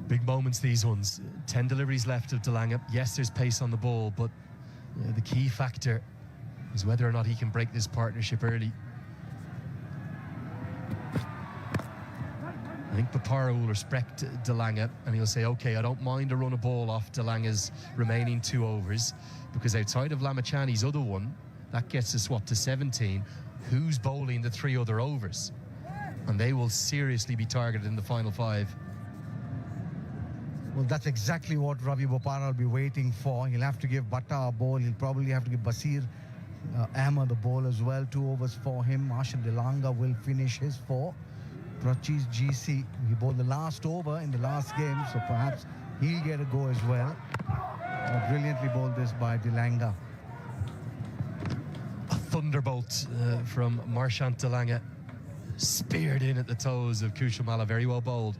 Big moments, these ones. 10 deliveries left of Delanga. Yes, there's pace on the ball, but the key factor is whether or not he can break this partnership early. I think Bopara will respect Delanga and he'll say, okay, I don't mind a run of ball off Delanga's remaining 2 overs, because outside of Lamachani's other one, that gets the swap to 17. Who's bowling the 3 other overs? And they will seriously be targeted in the final 5. Well, that's exactly what Ravi Bopara will be waiting for. He'll have to give Bhatta a ball. He'll probably have to give Basir Ahmed the ball as well. 2 overs for him. Marshall Delanga will finish his 4. Prachi's GC, he bowled the last over in the last game, so perhaps he'll get a go as well. Brilliantly bowled this by Delanga. A thunderbolt from Marchant Delanga, speared in at the toes of Kushamala, very well bowled.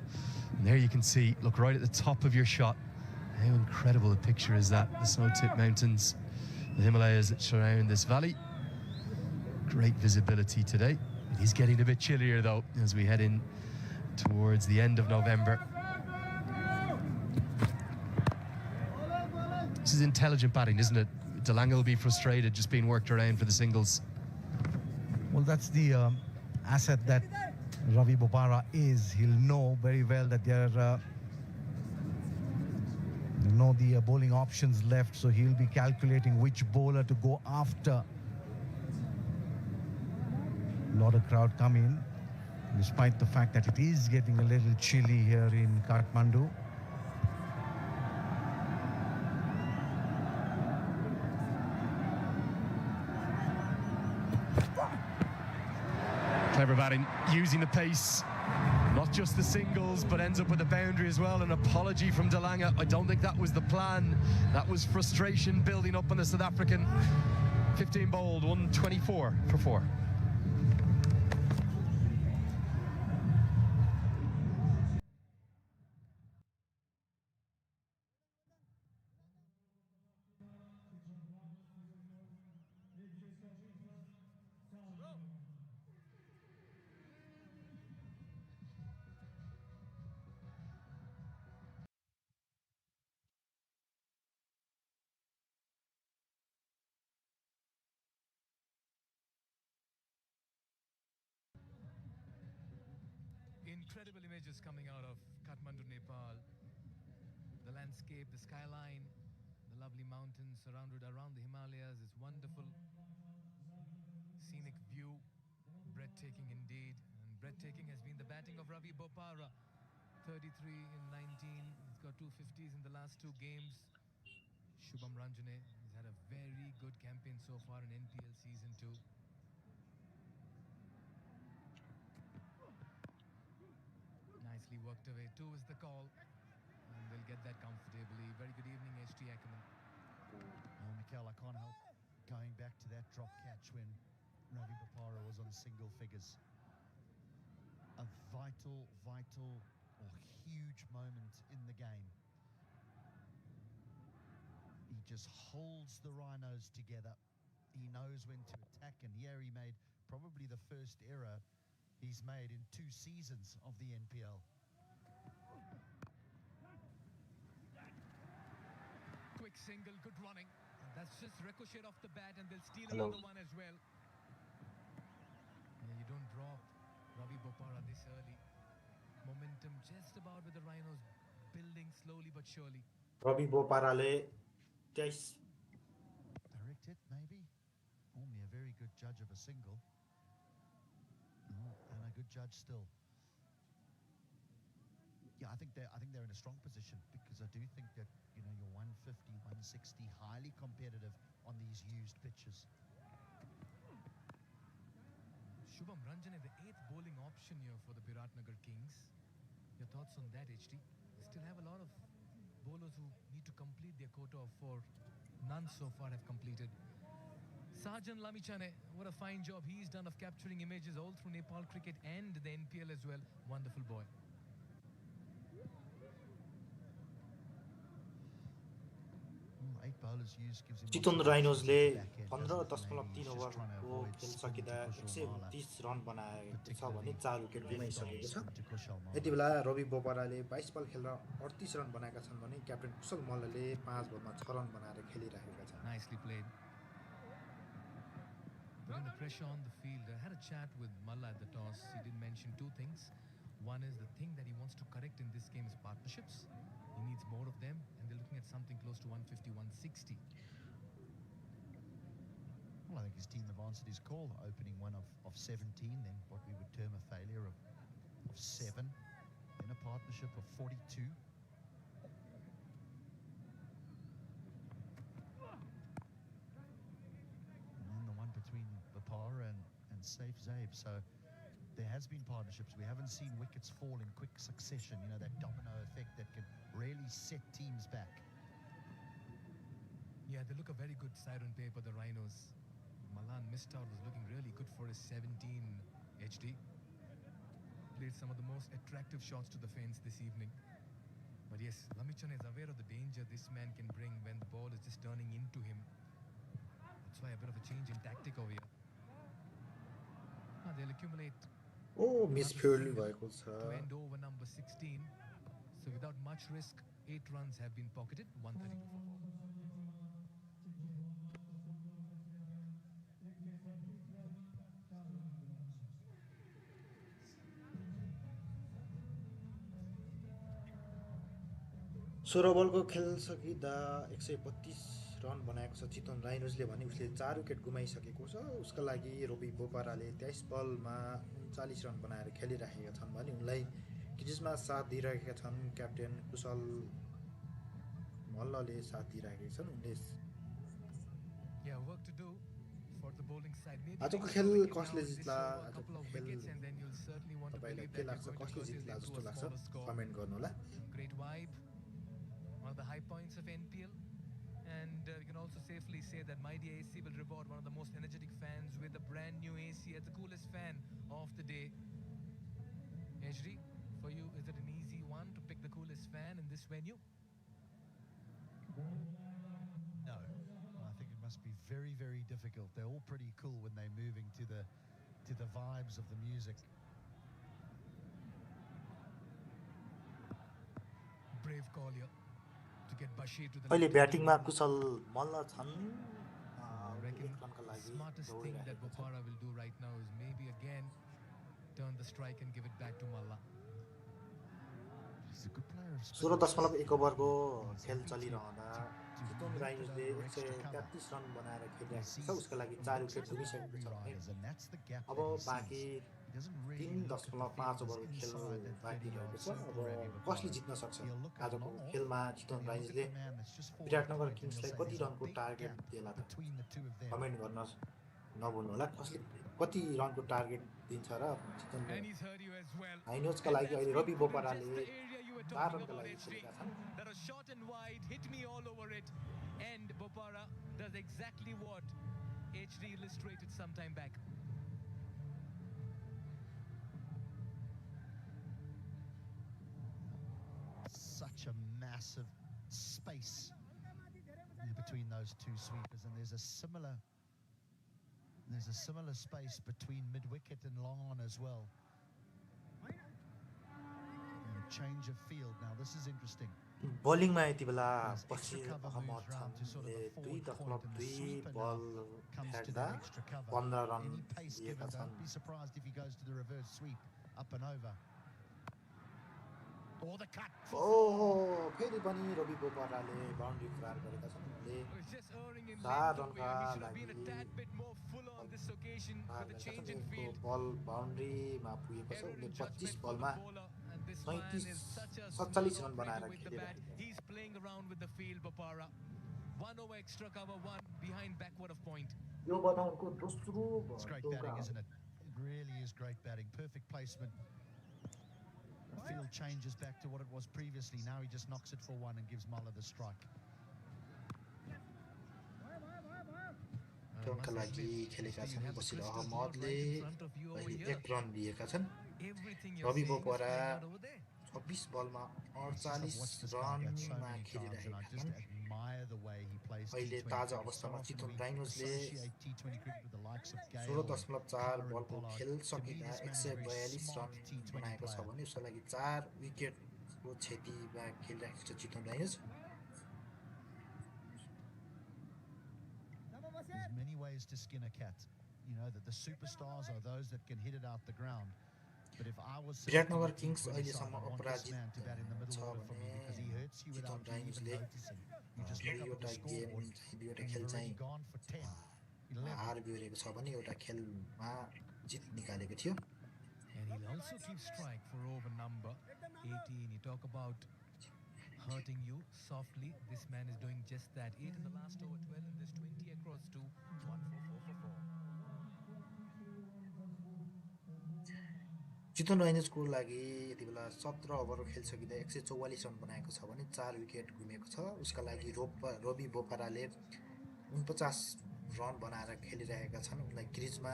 And there you can see, look right at the top of your shot, how incredible a picture is that. The snow-tipped mountains, the Himalayas that surround this valley. Great visibility today. It is getting a bit chillier though as we head in towards the end of November. This is intelligent batting, isn't it? Delanga will be frustrated just being worked around for the singles. Well, that's the asset that Ravi Bopara is. He'll know very well that there are the bowling options left, so he'll be calculating which bowler to go after. A lot of crowd come in, despite the fact that it is getting a little chilly here in Kathmandu. Clever batting, using the pace, not just the singles, but ends up with a boundary as well. An apology from Delanga. I don't think that was the plan. That was frustration building up on the South African. 15 bowled, 124 for 4. Incredible images coming out of Kathmandu, Nepal. The landscape, the skyline, the lovely mountains surrounded around the Himalayas is wonderful. Scenic view, breathtaking indeed. And breathtaking has been the batting of Ravi Bopara. 33 in 19. He's got 250s in the last 2 games. Shubham Ranjane has had a very good campaign so far in NPL Season 2. Nicely worked away. 2 is the call. And they'll get that comfortably. Very good evening, HT Ackerman. Well, Mikel, I can't help going back to that drop catch when Ravi Bopara was on single figures. A vital or huge moment in the game. He just holds the Rhinos together. He knows when to attack, and here he made probably the first error he's made in 2 seasons of the NPL. Quick single, good running. And that's just ricochet off the bat, and they'll steal another one as well. Yeah, you don't drop Ravi Bopara this early. Momentum just about with the Rhinos building slowly but surely. Ravi Bopara just Direct hit, maybe. Only a very good judge of a single. And a good judge still. Yeah, I think they're in a strong position, because I do think that, you know, you're 150, 160, highly competitive on these used pitches. Shubham Ranjane, the 8th bowling option here for the Biratnagar Kings. Your thoughts on that, HT? They still have a lot of bowlers who need to complete their quota of 4. None so far have completed. Sajan Lamichane, what a fine job he's done of capturing images all through Nepal cricket and the NPL as well. Wonderful boy. 8 8 bowlers used gives him Chitwan lots of rhinos options ले at the back end, doesn't it? 15.3 Maybe he's just trying to ओभरको avoid खेल spin सकिँदा to Kushalmala, 129 run बनाएको छ भने particularly 4 wicket left arm गुमाइसकेको छ spin to Kushalmala. यति बेला रवि बोपराले 22 बल खेलेर 38 run बनाएका छन् भने क्याप्टेन कुशल मल्लले 5 बलमा 6 रन बनाएर खेलिरहेका छन् Nicely played. Putting the pressure on the field. I had a chat with Malla at the toss. He did mention two things. One is the thing that he wants to correct in this game is partnerships. He needs more of them, and they're looking at something close to 150, 160. Well, I think his team have answered his call, opening one of 17, then what we would term a failure of 7, then a partnership of 42. And then the one between Vipara and Saif Zaib. So there has been partnerships. We haven't seen wickets fall in quick succession, you know, that domino effect that can really set teams back. Yeah, they look a very good side on paper, the Rhinos. Malan missed out, was looking really good for his 17 HD. Played some of the most attractive shots to the fence this evening. But yes, Lamichan is aware of the danger this man can bring when the ball is just turning into him. That's why a bit of a change in tactic over here. They'll accumulate ओ misfield भएको छ to end over number 16. So without much risk, 8 runs have been pocketed, 132 for 4. सोह्र बलको खेल सकिँदा 132 run बनाएको छ चितवन राइनोजले भने उसले 4 wicket गुमाइसकेको छ उसका लागि रवि बोपराले 23 बलमा 39 रन बनाएर खेलिरहेका छन् भने उनलाई क्रिजमा साथ दिइरहेका छन् क्याप्टेन कुशल मल्लले साथ दिइरहेका छन् उनले Yeah, work to do for the bowling side. Maybe आजको make खेल sure we can कसले now जित्ला score a आजको couple of खेल wickets and then you'll certainly want to तपाईलाई believe के that लाग्छ you're going to कसले curtail जित्ला them to जस्तो a लाग्छ smaller score. कमेन्ट गर्नु होला Great vibe, one of the high points of NPL, and you can also safely say that Mighty AC will reward one of the most energetic fans with a brand new AC as the coolest fan of the day. HD, for you, is it an easy one to pick the coolest fan in this venue? No, I think it must be very, very difficult. They're all pretty cool when they're moving to the vibes of the music. Brave call here to get Bashir to the अहिले left. ब्याटिङमा कुशल मल्ल छन् I reckon एक रनका the लागि smartest thing that दौडिरहेका छन् Bopara will do right now is maybe again turn the strike and give it back to Malla. He's a good player of spin. 16.1 ओभरको खेल चलिरहँदा चितवन राइनोजले 133 run बनाएर खेलिरहेको छ उसका लागि 4 विकेट गुमिसकेको छ भने And that's the gap अब that he बाँकी sees. He doesn't really look at the 3.5 field ओभरको as खेल inside that बाँकी 30 रहेको yard छ circle, Ravi अब Bopara. कसले जित्न सक्छ He'll look at आजको long off, खेलमा then Chitwan he'll look at राइनोजले the man that's just fallen Viratnagar off the point, and किङ्सलाई he'll say कति there's a रनको big target gap दिएला त between the two of them. Comment गर्न नभुल्नु होला कसले कति रनको target दिन्छ र चितवन And he's heard you as well. राइनोजका And लागि that's अहिले been Ravi put in बोपराले just the area you were 4 talking रनका about, लागि HD. खेलेका छन् That was short and wide, hit me all over it. And Bopara does exactly what HD illustrated some time back. Such a massive space between those two sweepers, and there's a similar space between mid-wicket and long on as well. And a change of field. Now this is interesting. बलिङमा यति बेला As extra Basir cover Ahmad moves round to sort of छन्ले the forward point, and the 2.2 sweeper बल now comes to फ्याक्दा that extra cover. 15 run Any pace दिएका given, छन् don't be surprised if he goes to the reverse sweep, up and over. Or the cut. ओहो फेरि पनि Ravi बोपराले boundary पार गरेका छन् उनले Oh, he's just erring in 4 length over here. रनका He should have been a लागि tad bit more fuller on this occasion par with a गरेका change छन् in उनको field. बल बाउन्ड्रीमा पुगेको छ Error उनले in 25 judgment for the बलमा bowler, and this man 37 is such a 47 smart run बनाएर operator with the bat. खेलिरहेका He's playing around with the field, Bopara. 1 over extra cover, 1 behind backward of point. यो बनाउनको दोस्रो It's great चौका batting, हो। isn't it? It really is great batting. Perfect placement. The field changes back to what it was previously. Now he just knocks it for one and gives Muller the strike. टर्नका लागि खेलेका छन् बसिर अहमदले अहिले 1 run दिएका छन् Everything Ravi you're saying is बोपरा playing out over there. 26 बलमा It's just I've 48 watched this guy bat so रनमा many times, and I खेलिरहेका just छन् admire the way he plays अहिले T20 ताजा cricket. So अवस्थामा often Chitwan we राइनोजले associate T20 cricket with the likes of Gale and 16.4 Power and बलको Pollard. खेल To me, सकिँदा this man is a very 142 smart run T20 बनाएको छ player. भने उसको लागि 4 विकेटको क्षतिमा खेलिरहेको छ चितवन rhinos There's many ways to skin a cat. You know that the superstars are those that can hit it out the ground. But if I was selecting Biratnagar a Kings T20 side, अहिलेसम्म I'd want this man to bat in the अपराजित middle छ order for me भने because he hurts you Chitwan without you even राइनोजले noticing. You just look up at the दुईवटा game scoreboard चाहिँ दुईवटा and खेल you've already चाहिँ gone for 10, 11. हार बिहोरेको छ भने एउटा खेलमा जित निकालेको थियो And he'll also keep strike for over number 18. You talk about hurting you softly. This man is doing just that. 8 in the last over, 12 in this, 20 across 2, 1 for 4 for 4. चितवन राइनोजको लागि यति बेला 17 over खेल सकिँदा 144 रन बनाएको छ भने 4 wicket गुमेको छ उसका लागि Ravi बोपाराले 49 run बनाएर खेलिरहेका छन् उनलाई क्रिजमा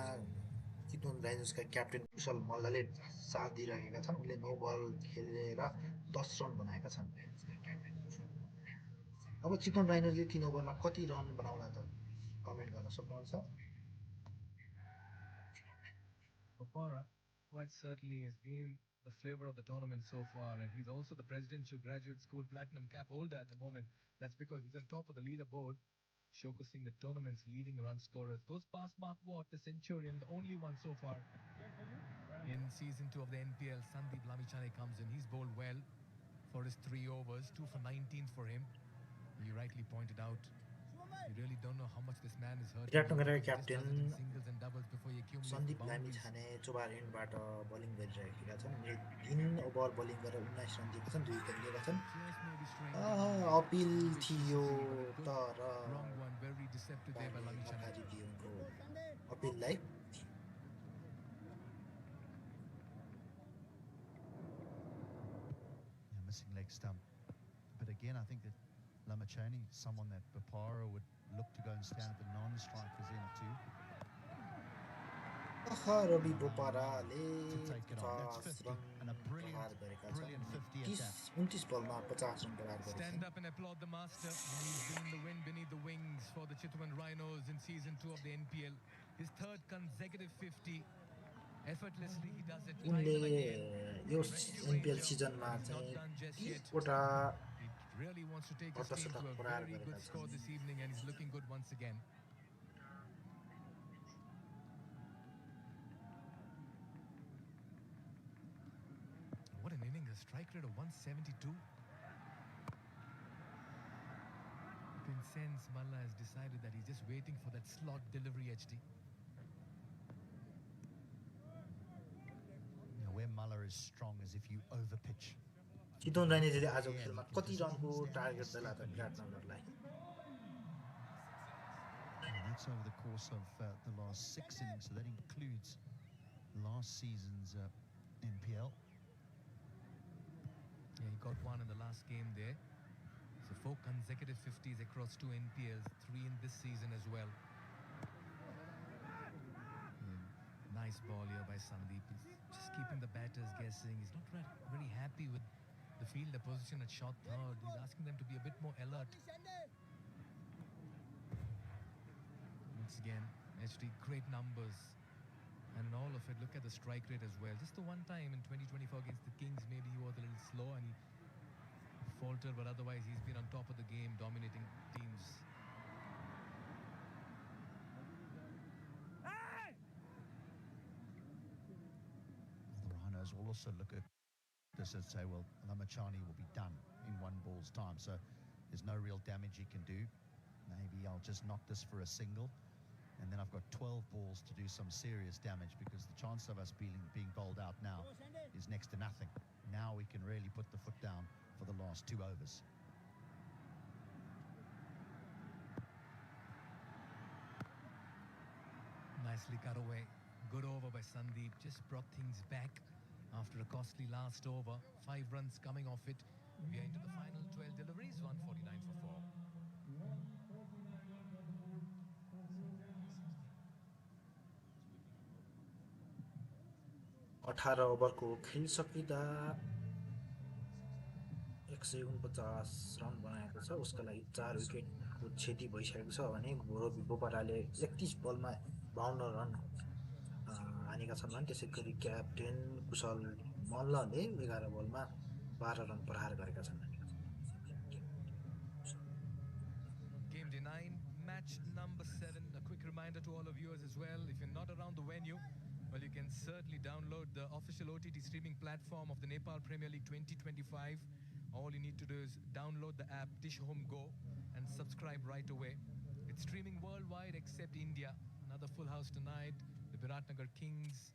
चितवन राइनोजका क्याप्टेन कुशल मल्लले साथ दिइरहेका छन् उनले 9 बल खेलेर 10 रन बनाएका छन् अब चितवन राइनोजले 3 ओभरमा कति रन बनाउला त कमेन्ट गर्न सक्नुहुन्छ Popara quite certainly has been the flavor of the tournament so far, and he's also the Presidential Graduate School Platinum Cap holder at the moment. That's because he's on top of the leaderboard, showcasing the tournament's leading run scorers. Goes past Mark Watt, the Centurion, the only one so far in season 2 of the NPL. Sandeep Lamichhane comes in. He's bowled well for his 3 overs, 2 for 19 for him. You rightly pointed out, you really don't know how much this man is hurt. विराटनगरका captain Singles and doubles before he accumulates Sandeep boundaries. Lamichhane चोबार एन्डबाट bowling गरिरहेका छन् उनले 3 over bowling गरेर 19 run दिएका छन् 2 wicket लिएका छन् अपिल थियो तर Wrong one, very deceptive there by Lamichhane. नकारी दियो उनको अपिललाई Missing leg stump. But again, I think that Lamichhane is someone that Bopara would look to go and stand at the non-strikers end too. Ravi बोपाराले To take it on. That's 50 and a प्रहार गरेका brilliant 50 at that. 29 बलमा 50 run प्रहार गरेका Stand छन् up and applaud the master. He's been the wind beneath the wings for the Chitwan Rhinos in season 2 of the NPL. His third consecutive 50. Effortlessly he does it time उनले and again. Yo Rescue NPL Ranger सिजनमा has not चाहिँ done just yet. 30 वटा He really wants to take his team to a प्रहार very गरेका good score छन् this evening, and he's looking good once again. What an inning, a strike rate of 172. You can sense Malla has decided that he's just waiting for that slot delivery, HD. Where Muller is strong is if you overpitch. चितवन राइनोजले आजको खेलमा कति रनको target देला त विराटनगरलाई And that's over the course of the last 6 innings, so that includes last season's NPL. Yeah, he got one in the last game there. So 4 consecutive 50s across 2 NPLs, 3 in this season as well. Nice ball here by Sandeep. He's just keeping the batters guessing. He's not very happy with the fielder position at short third. He's asking them to be a bit more alert. Once again, HD, great numbers. And in all of it, look at the strike rate as well. Just the one time in 2024 against the Kings, maybe he was a little slow and he faltered, but otherwise he's been on top of the game, dominating teams. The Rhinos will also look at this and say, well, Lamichhane will be done in 1 ball's time, so there's no real damage he can do. Maybe I'll just knock this for a single, and then I've got 12 balls to do some serious damage, because the chance of us being bowled out now is next to nothing. Now we can really put the foot down for the last 2 overs. Nicely cut away. Good over by Sandeep. Just brought things back after a costly last over. 5 runs coming off it. We are into the final 12 deliveries. 149 for 4. 18 ओभरको खेल सकिँदा 149 run बनाएको छ उसका लागि 4 विकेटको क्षति भइसकेको छ भने रोबी बोपाराले 31 बलमा 52 रन हानेका छन् भने त्यसै गरी क्याप्टेन कुशल मल्लले 11 बलमा 12 रन प्रहार गरेका छन् Game day 9, match number 7. A quick reminder to all of you as well, if you're not around the venue, well, you can certainly download the official OTT streaming platform of the Nepal Premier League 2025. All you need to do is download the app Dish Home Go and subscribe right away. It's streaming worldwide except India. Another full house tonight. The Biratnagar Kings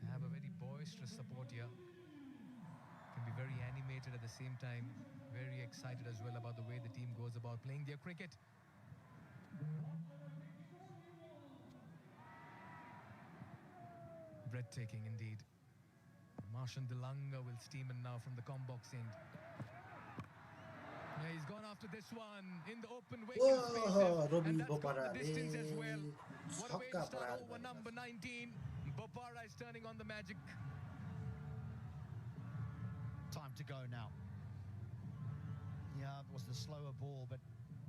have a very boisterous support here. Can be very animated at the same time. Very excited as well about the way the team goes about playing their cricket. Breathtaking indeed. Marshan Delanga will steam in now from the combox end. Yeah, he's gone after this one in the open vacant spaces, Robbie and that's gone the Bopara distance as well. What a way to छक्का start प्रहार over गरेका number छन् 19. Bopara is turning on the magic. Time to go now. Yeah, it was the slower ball, but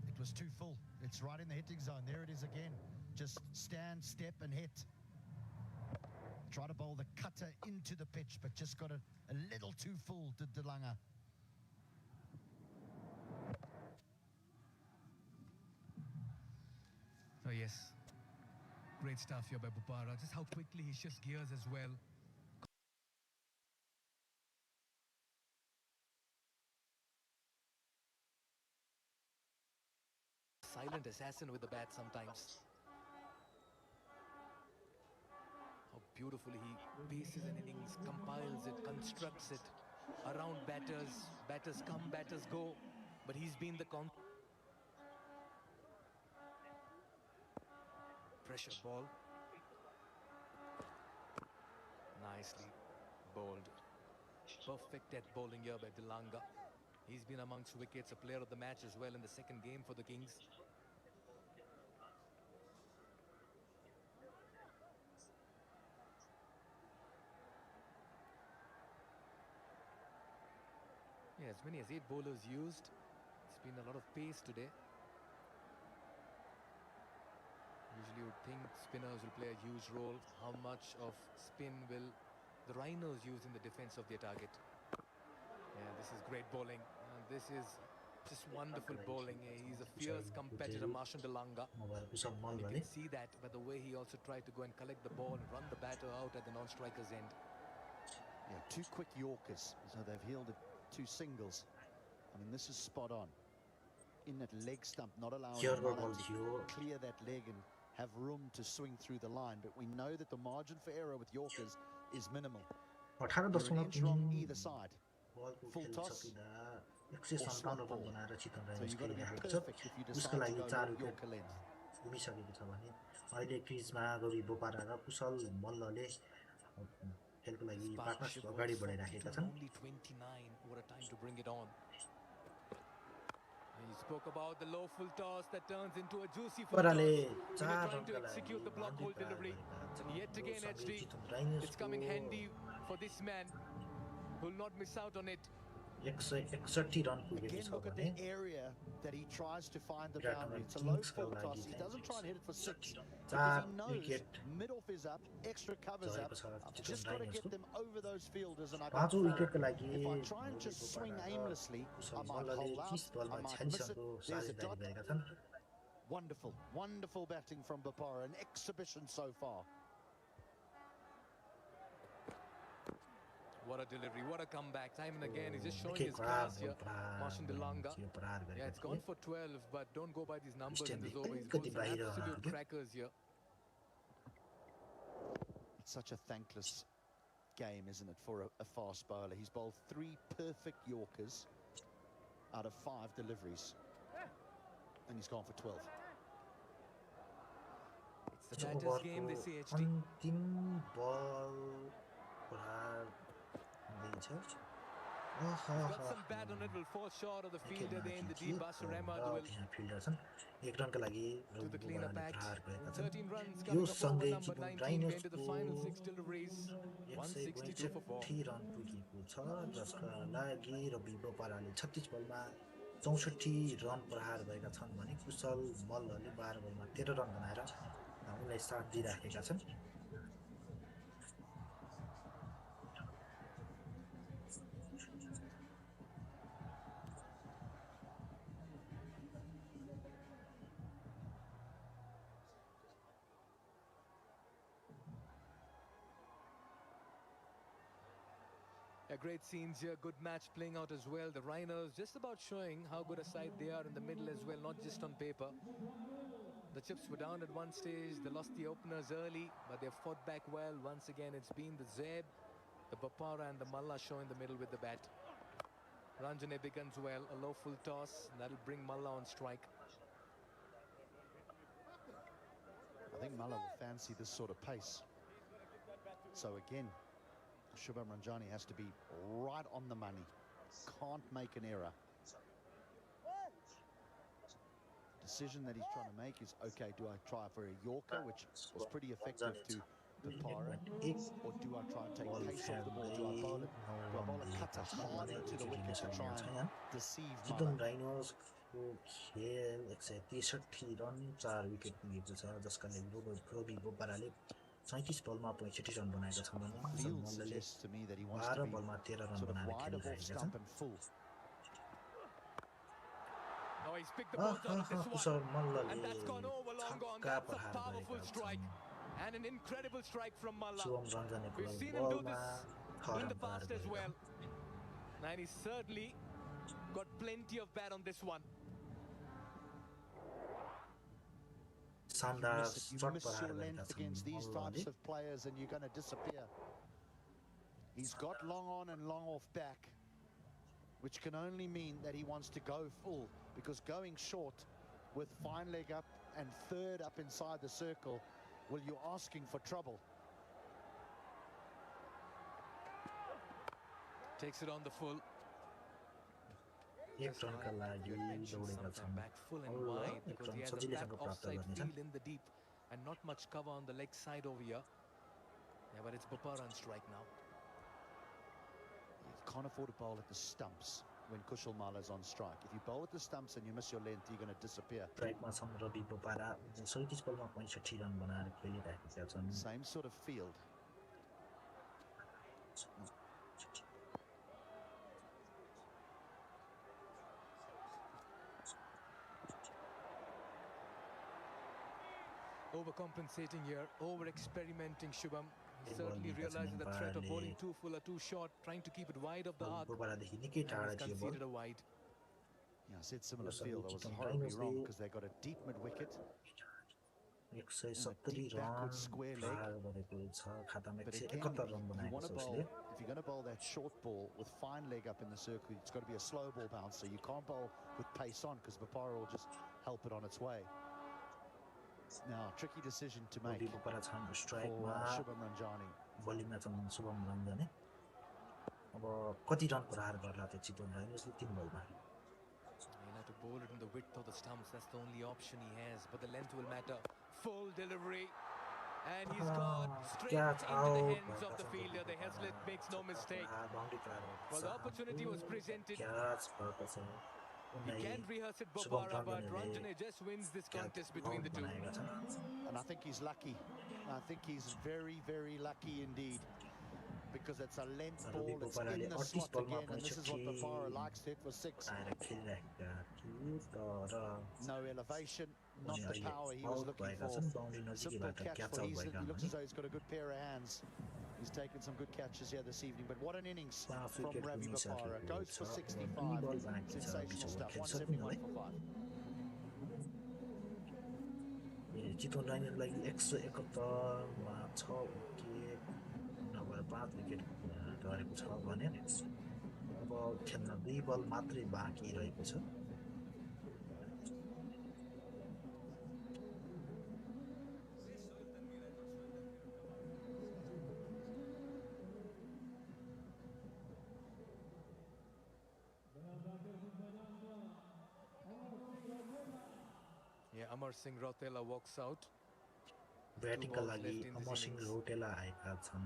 it was too full. It's right in the hitting zone. There it is again. Just stand, step, and hit. Try to bowl the cutter into the pitch, but just got a little too full, did Delanga. Oh yes, great stuff here by Bopara. Just how quickly he shifts gears as well. Silent assassin with the bat sometimes. How beautifully he paces an innings, compiles it, constructs it around batters. Batters come, batters go, but he's been the pressure ball. Nicely bowled. Perfect at bowling here by Delanga. He's been amongst wickets, a player of the match as well in the second game for the Kings. Yeah, as many as 8 bowlers used. It's been a lot of pace today. Usually you would think spinners will play a huge role. How much of spin will the Rhinos use in the defense of their target? Yeah, this is great bowling. This is just wonderful bowling. He's a fierce competitor, Marshan Delanga. You can see that by the way he also tried to go and collect the ball and run the batter out at the non-striker's end. Yeah, 2 quick Yorkers, so they've heeled 2 singles. I mean, this is spot on. In that leg stump, not allowing Mullen to clear that leg and have room to swing through the line. But we know that the margin for error with Yorkers is minimal. You're an inch wrong either side. Full toss or slot ball. So you've got to be perfect if you decide to go Yorker length. घुमिसकेको छ भने अहिले क्रिजमा रवि बोपारा र कुशल मल्लले खेलको लागि partnership अगाडि बढाइराखेका छन् Only 29. What a time to bring it on. He spoke about the low full toss that turns into a juicy full toss. Trying to execute the block hole delivery. And yet again, HD, it's coming handy for this man. Will not miss out on it. 161 run पुगेको Again, छ look at भने the area that he tries to find the boundary. It's a low full toss. He doesn't try and hit it for 6 because he knows mid-off is up, extra covers up. I've just got to get them over those fielders and I got 4. If I try and just swing aimlessly, I might hold out, I might miss it. There's a dot. Wonderful, wonderful batting from Bopara. An exhibition so far. What a delivery, what a comeback. Time and again, he's just showing his class here. Marshan Delanga. Yeah, it's gone for 12, but don't go by these numbers in this over. He's got some absolute crackers here. It's such a thankless game, isn't it, for a fast bowler? He's bowled 3 perfect Yorkers out of 5 deliveries. And he's gone for 12. It's the batter's game, they say, HD. He's got some bat on it, will fall short of the fielder there in the deep. Basir Ahmad will fielder छन् 1 रनका लागि to the cleanup Ravindra act. प्रहार भएका छन् 13 runs यो coming up over सँगै number Chitwan 19 going to the राइनर्सको final 6 still to race. 162 for 4. 162 run पुगेको छ जसका लागि रवि बोपाराले 36 बलमा 64 रन प्रहार भएका छन् भने कुशल मल्लले 12 बलमा 13 रन बनाएर उनलाई साथ दिइराखेका छन् Great scenes here, good match playing out as well. The Rhinos just about showing how good a side they are in the middle as well, not just on paper. The Chips were down at one stage, they lost the openers early, but they've fought back well. Once again, it's been the Zeb, the Bapara and the Malla show in the middle with the bat. Ranjane begins well, a low full toss, and that'll bring Malla on strike. I think Malla will fancy this sort of pace. So again, Shubham Ranjani has to be right on the money. Can't make an error. Decision that he's trying to make is, okay, do I try for a Yorker, which was pretty effective to Bapara, or do I try and take pace off the ball? Do I bowl a cutter hard into the wicket to try and deceive Chitwan Malla? राइनर्सको खेल 163 run 4 wicket पुगेको छ जसका लागि रवि बोपाराले 37 बलमा 65 run बनाएका छन् भने कुशल Field मल्लले suggests to me that he wants 12 to be बलमा 13 रन sort of बनाएर wide of off खेलिरहेका छन् stump and full. Oh, he's picked the ball out of this Kusal one. मल्लले And that's gone over long gone. छक्का That's a प्रहार powerful गरेका strike. छन् And an incredible strike from Malla. Shubham रञ्जनेको We've seen him do बलमा this 6 in the run प्रहार past as गरेका well. And he's certainly got plenty of bat on this one. शानदार You shut miss प्रहार your गरेका length छन् against these मल्लले types of players and you're going to disappear. He's got long on and long off back, which can only mean that he wants to go full, because going short with fine leg up and third up inside the circle, well, you're asking for trouble. Takes it on the full. 1 रनका लागि You had mentioned दौडेका sometime छन् back full and Malla wide 1 because run he has a back सजिलैसँग प्राप्त offside गर्नेछन् field in the deep and not much cover on the leg side over here. Yeah, but it's Bapara on strike now. You can't afford to bowl at the stumps when Kushal Mala's on strike. If you bowl at the stumps and you miss your length, you're going to disappear. ट्र्याकमा छन् रवि बोपारा 37 बलमा 65 run बनाएर खेलिरहेका छन् Same sort of field. Overcompensating here, over-experimenting Shubham. He Hey, certainly ball realizes the threat of Nepali. bowling too full or too short, trying to keep it wide of the arc. बोपारादेखि निकै And टाढा he's थियो बल conceded a wide. Yeah, I said similar Also, field. I was Chitwan horribly Rhions wrong they- because they got a deep mid-wicket. 170 deep run backward square leg. प्रहार गरेको छ खातामा But 171 again, run you बनाएको want छ to bowl, उसले if you're going to bowl that short ball with fine leg up in the circle, it's got to be a slow ball bouncer. You can't bowl with pace on because Bapara will just help it on its way. Now, tricky decision to make Ravi Bopara छन् for स्ट्राइकमा Shubham Ranjani. बलिङमा छन् शुभम रञ्जने अब कति run प्रहार गर्ला त्यो चितवन राइनर्सले 3 बलमा He'll have to bowl it in the width of the stumps. That's the only option he has. But the length will matter. Full delivery. And he's got straight Catch into the out hands of the fielder. The Hazlitt makes no mistake. Boundary प्रहार गरेको Well, छ the opportunity was presented. Catch भएको छ He उनलाई can rehearse it, Shubham Bapara, but रञ्जनेले Ranjane just wins this catch contest between the out two. बनाएका छन् And I think he's lucky. I think he's very, very lucky indeed. Because it's a length Ravi ball, it's Boparale in the 38 slot ballमा again, and this is what 65 Bapara likes to hit for 6. आएर खेलिरहेका थिए तर No elevation, not उनी the अहिले power he was out looking भएका for. छन् boundary Simple नजिकैबाट catch catch for out Heaslett. भएका He looks हुन् as though he's got a good pair of hands. He's taken some good catches here this evening. But what an innings 5 from wicket Ravi Bapara. गुमिसकेको Goes for छ 65. 2 बल बाँकी छ Sensational 20 over stuff. खेल सकिनु 171 है for 5. चितवन राइनर्सलाई 171 मा 6 wicket नभए 5 wicket गरेको छ भने अब खेल्न 2 बल मात्रै बाँकी रहेको छ Yeah, Amar Singh Rautela walks out. ब्याटिङका लागि अमर सिंह रौटेला आएका छन्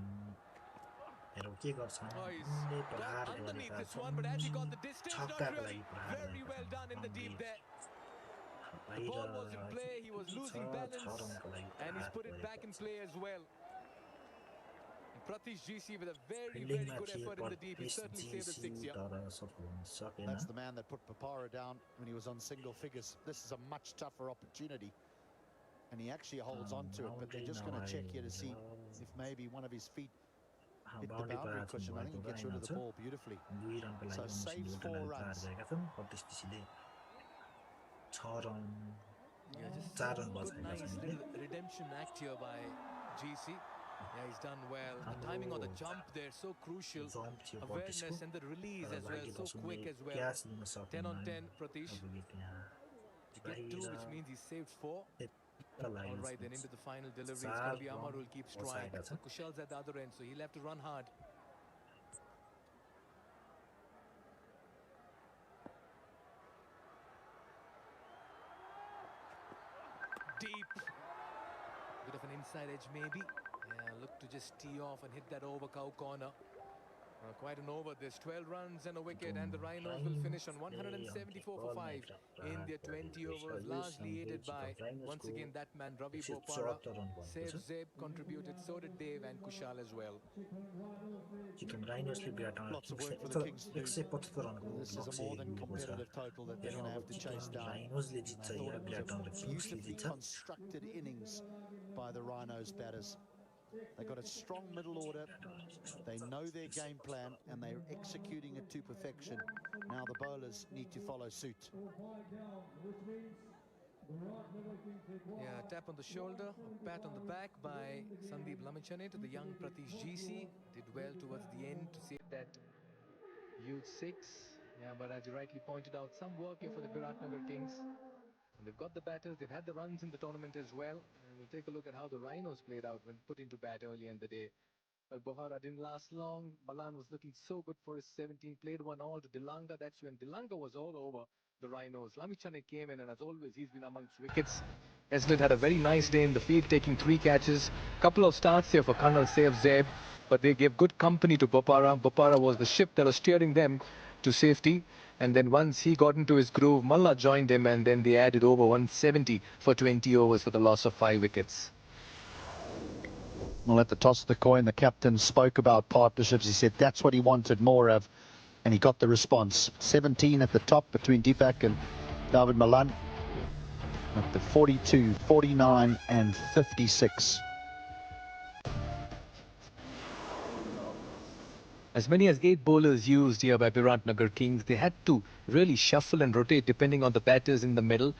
हेरौँ के गर्छन् उनले प्रहार गरेका छन् छक्काको लागि प्रहार गरेका छन् बाहिर छ 6 रनको लागि प्रहार गरेको छ Pratish GC with a very good effort in the deep. He certainly saved the six here. That's the man that put Papara down when he was on single figures. This is a much tougher opportunity. And he actually holds on to it, but they're just going to check here to see if maybe one of his feet hit the boundary cushion. I think he gets rid of the ball beautifully. So saves 4 runs. Yeah, just a good, nice little redemption act here by GC. Yeah, he's done well. The timing on the jump there, so crucial. Awareness and the release as well, so quick as well. 10 on 10, Pratish. Get 2, which means he saved 4. Alright, then into the final delivery. It's going to be Amar who will keep strike. So Kushal's at the other end, so he'll have to run hard. Deep. Bit of an inside edge maybe. Yeah, look to just tee off and hit that over cow corner. Quite an over this. 12 runs and a wicket, and the Rhinos will finish on 174 for 5 in their 20 overs, largely aided by, once again, that man Ravi Bopara. Save Zeb contributed, so did Dave and Kushal as well. Lots of work for the Kings to do. This is a more than competitive total that they're going to have to chase down. I thought it was a beautifully constructed innings by the Rhinos batters. They've got a strong middle order, they know their game plan, and they're executing it to perfection. Now the bowlers need to follow suit. Yeah, tap on the shoulder, a pat on the back by Sandeep Lamichhane to the young Pratish GC. Did well towards the end to save that huge 6. Yeah, but as you rightly pointed out, some work here for the Biratnagar Kings. And they've got the batters, they've had the runs in the tournament as well. And we'll take a look at how the Rhinos played out when put into bat early in the day. But Bohara didn't last long. Malan was looking so good for his 17, played 1 all to Dilanga. That's when Dilanga was all over the Rhinos. Lamichhane came in, and as always, he's been amongst wickets. Eslet had a very nice day in the field, taking 3 catches. Couple of starts here for Karnal Save Zeb, but they gave good company to Bopara. Bopara was the ship that was steering them to safety. And then once he got into his groove, Malla joined him, and then they added over 170 for 20 overs for the loss of 5 wickets. Well, at the toss of the coin, the captain spoke about partnerships. He said that's what he wanted more of, and he got the response. 17 at the top between Deepak and David Malan. At the 42, 49 and 56. As many as 8 bowlers used here by Biratnagar Kings. They had to really shuffle and rotate depending on the batters in the middle.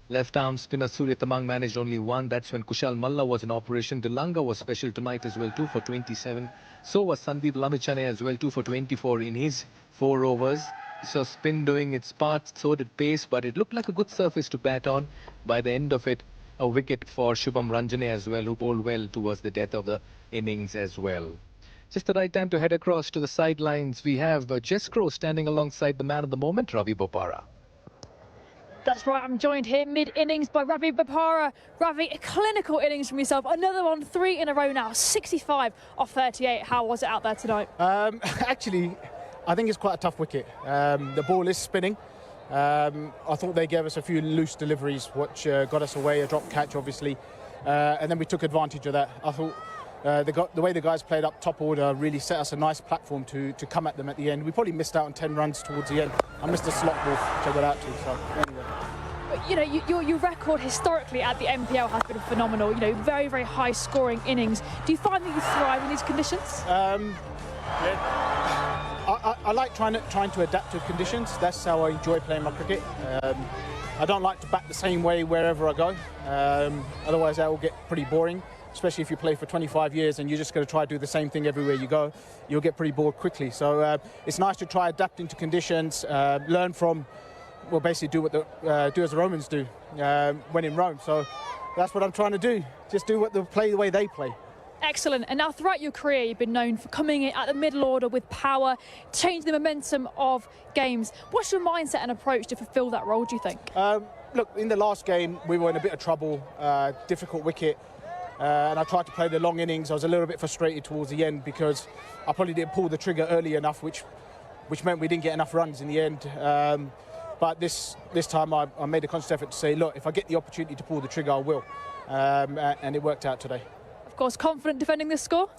Left arm spinner Surya Tamang managed only 1. That's when Kushal Malla was in operation. Dilanga was special tonight as well, 2 for 27. So was Sandeep Lamichhane as well, 2 for 24 in his 4 overs. So spin doing its part, so did pace, but it looked like a good surface to bat on. By the end of it, a wicket for Shubham Ranjane as well, who bowled well towards the death of the innings as well. Just the right time to head across to the sidelines. We have Jess Crow standing alongside the man of the moment, Ravi Bopara. That's right, I'm joined here mid-innings by Ravi Bopara. Ravi, a clinical innings from yourself. Another one, 3 in a row now, 65 off 38. How was it out there tonight? Actually, I think it's quite a tough wicket. The ball is spinning. I thought they gave us a few loose deliveries, which got us away, a drop catch, obviously. And then we took advantage of that. I thought the way the guys played up top order really set us a nice platform to come at them at the end. We probably missed out on 10 runs towards the end. I missed a slot ball, which I got out to. So anyway. But, you know, your record historically at the MPL has been phenomenal. You know, very, very high scoring innings. Do you find that you thrive in these conditions? I like trying to adapt to conditions. That's how I enjoy playing my cricket. I don't like to bat the same way wherever I go. Otherwise, that will get pretty boring. Especially if you play for 25 years and you're just going to try to do the same thing everywhere you go, you'll get pretty bored quickly. So it's nice to try adapting to conditions, learn from, well, basically do as the Romans do when in Rome. So that's what I'm trying to do. Just play the way they play. Excellent. And now throughout your career, you've been known for coming in at the middle order with power, changing the momentum of games. What's your mindset and approach to fulfil that role, do you think? look, in the last game, we were in a bit of trouble, difficult wicket, and I tried to play the long innings. I was a little bit frustrated towards the end because I probably didn't pull the trigger early enough, which meant we didn't get enough runs in the end. But this time I made a conscious effort to say, look, if I get the opportunity to pull the trigger, I will. And it worked out today. Of course, confident defending this score?